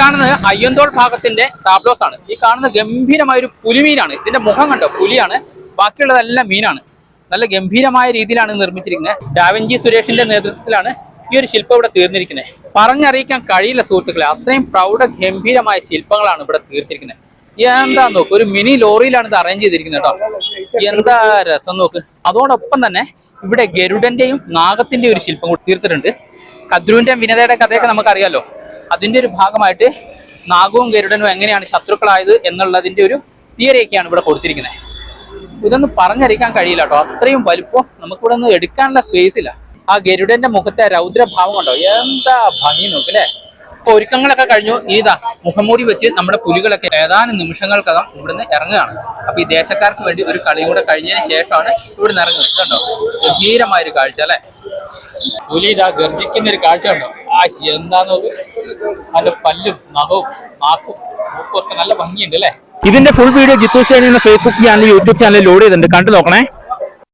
കാണുന്നത് അയ്യന്തോൾ ഭാഗത്തിന്റെ ടാബ്ലോസ് ആണ്. ഈ കാണുന്ന ഗംഭീരമായ ഒരു പുലിമീനാണ്. ഇതിന്റെ മുഖം കണ്ടോ, പുലിയാണ്. ബാക്കിയുള്ളതെല്ലാം മീനാണ്. നല്ല ഗംഭീരമായ രീതിയിലാണ് നിർമ്മിച്ചിരിക്കുന്നത്. ഡാവിഞ്ചി സുരേഷിന്റെ നേതൃത്വത്തിലാണ് ഈ ഒരു ശില്പം ഇവിടെ തീർന്നിരിക്കുന്നത്. പറഞ്ഞറിയിക്കാൻ കഴിയില്ല സുഹൃത്തുക്കളെ, അത്രയും പ്രൗഢ ഗംഭീരമായ ശില്പങ്ങളാണ് ഇവിടെ തീർത്തിരിക്കുന്നത്. എന്താ നോക്ക്, ഒരു മിനി ലോറിയിലാണ് ഇത് അറേഞ്ച് ചെയ്തിരിക്കുന്നത് കേട്ടോ. എന്താ രസം നോക്ക്. അതോടൊപ്പം തന്നെ ഇവിടെ ഗരുഡന്റെയും നാഗത്തിന്റെയും ഒരു ശില്പം കൂടി തീർത്തിട്ടുണ്ട്. കദ്രുവിന്റെ വിനതയുടെ കഥയൊക്കെ നമുക്കറിയാലോ. അതിന്റെ ഒരു ഭാഗമായിട്ട് നാഗവും ഗരുഡനും എങ്ങനെയാണ് ശത്രുക്കളായത് എന്നുള്ളതിന്റെ ഒരു തിയറിയൊക്കെയാണ് ഇവിടെ കൊടുത്തിരിക്കുന്നത്. ഇതൊന്നും പറഞ്ഞറിയിക്കാൻ കഴിയില്ല കേട്ടോ, അത്രയും വലുപ്പം നമുക്കിവിടെ നിന്ന് എടുക്കാനുള്ള സ്പേസ് ഇല്ല. ആ ഗരുഡന്റെ മുഖത്തെ രൗദ്രഭാവം കണ്ടോ, എന്താ ഭംഗി നോക്ക് അല്ലേ. അപ്പൊ ഒരുക്കങ്ങളൊക്കെ കഴിഞ്ഞു. ഇതാ മുഖംമൂടി വെച്ച് നമ്മുടെ പുലികളൊക്കെ ഏതാനും നിമിഷങ്ങൾക്കകം ഇവിടുന്ന് ഇറങ്ങുകയാണ്. അപ്പൊ ഈ ദേശക്കാർക്ക് വേണ്ടി ഒരു കളിയും കൂടെ കഴിഞ്ഞതിന് ശേഷമാണ് ഇവിടുന്ന് ഇറങ്ങുന്നത്. കണ്ടോ, ഗംഭീരമായൊരു കാഴ്ച അല്ലെ. പുലി ഇതാ ഗർജിക്കുന്ന ഒരു കാഴ്ച ഉണ്ടോ. എന്താ നോക്ക്, അതിന്റെ പല്ലും നഖവും നാക്കും മൂക്കും ഒക്കെ നല്ല ഭംഗിയുണ്ട് അല്ലെ. ഇതിന്റെ ഫുൾ വീഡിയോ ജിത്തു സ്റ്റേഡിയം എന്ന Facebook channel, YouTube channel load ചെയ്തിട്ടുണ്ട്, കണ്ടു നോക്കണേ.